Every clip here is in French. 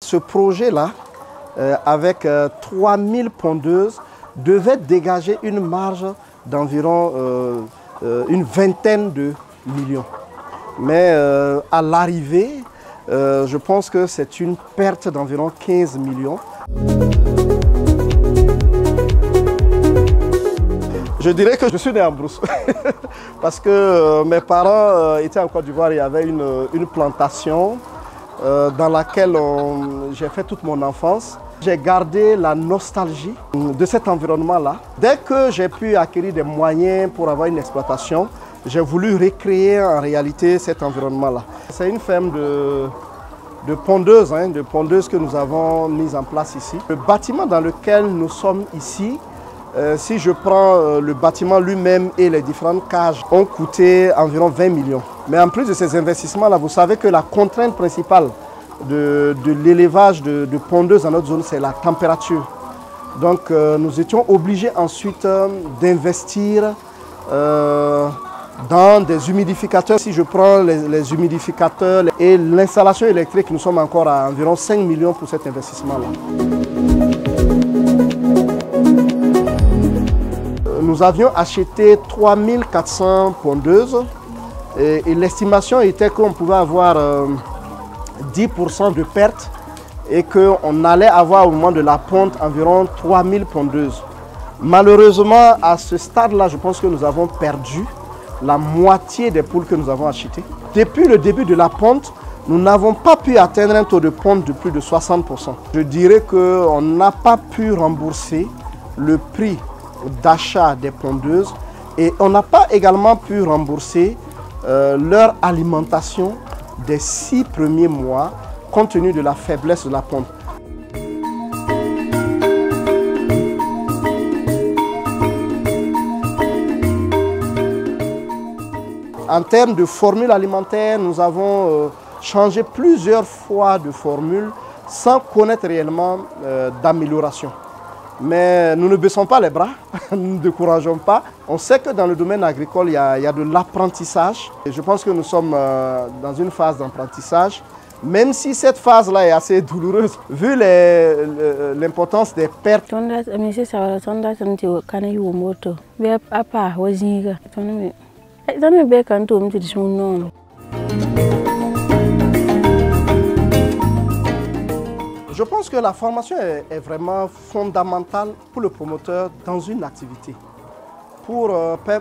Ce projet-là, avec 3000 pondeuses, devait dégager une marge d'environ une vingtaine de millions. Mais à l'arrivée, je pense que c'est une perte d'environ 15 millions. Je dirais que je suis né en brousse parce que mes parents étaient en Côte d'Ivoire. Il y avait une plantation dans laquelle j'ai fait toute mon enfance. J'ai gardé la nostalgie de cet environnement-là. Dès que j'ai pu acquérir des moyens pour avoir une exploitation, j'ai voulu recréer en réalité cet environnement-là. C'est une ferme de pondeuses que nous avons mise en place ici. Le bâtiment dans lequel nous sommes ici, si je prends le bâtiment lui-même et les différentes cages, ont coûté environ 20 millions. Mais en plus de ces investissements-là, vous savez que la contrainte principale de l'élevage de pondeuses dans notre zone, c'est la température. Donc nous étions obligés ensuite d'investir dans des humidificateurs. Si je prends les humidificateurs et l'installation électrique, nous sommes encore à environ 5 millions pour cet investissement-là. Nous avions acheté 3400 pondeuses et l'estimation était qu'on pouvait avoir 10% de perte et qu'on allait avoir au moment de la ponte environ 3000 pondeuses. Malheureusement, à ce stade-là, je pense que nous avons perdu la moitié des poules que nous avons achetées. Depuis le début de la ponte, nous n'avons pas pu atteindre un taux de ponte de plus de 60%. Je dirais qu'on n'a pas pu rembourser le prix d'achat des pondeuses et on n'a pas également pu rembourser leur alimentation des 6 premiers mois compte tenu de la faiblesse de la ponte. En termes de formule alimentaire, nous avons changé plusieurs fois de formule sans connaître réellement d'amélioration. Mais nous ne baissons pas les bras, nous ne décourageons pas. On sait que dans le domaine agricole, il y a de l'apprentissage. Je pense que nous sommes dans une phase d'apprentissage. Même si cette phase-là est assez douloureuse, vu l'importance des pertes. Je pense que la formation est vraiment fondamentale pour le promoteur dans une activité, pour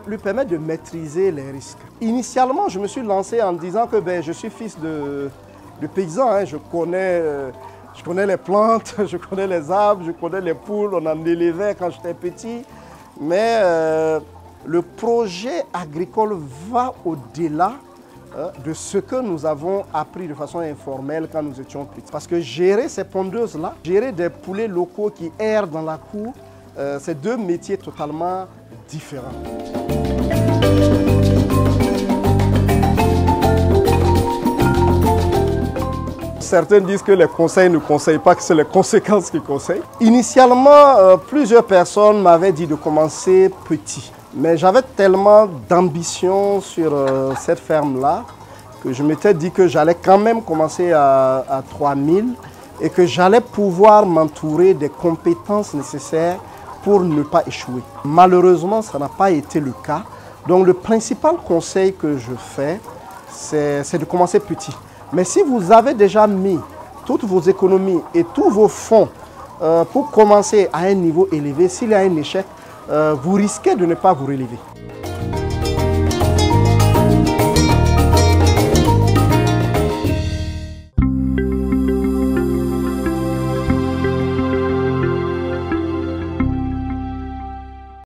lui permettre de maîtriser les risques. Initialement, je me suis lancé en disant que je suis fils de paysan, hein. Je connais les plantes, je connais les arbres, je connais les poules, on en élevait quand j'étais petit. Mais le projet agricole va au-delà de ce que nous avons appris de façon informelle quand nous étions petits. Parce que gérer ces pondeuses-là, gérer des poulets locaux qui errent dans la cour, c'est deux métiers totalement différents. Certains disent que les conseils ne conseillent pas, que c'est les conséquences qui conseillent. Initialement, plusieurs personnes m'avaient dit de commencer petit. Mais j'avais tellement d'ambition sur cette ferme-là que je m'étais dit que j'allais quand même commencer à 3000 et que j'allais pouvoir m'entourer des compétences nécessaires pour ne pas échouer. Malheureusement, ça n'a pas été le cas. Donc le principal conseil que je fais, c'est de commencer petit. Mais si vous avez déjà mis toutes vos économies et tous vos fonds pour commencer à un niveau élevé, s'il y a un échec, vous risquez de ne pas vous relever.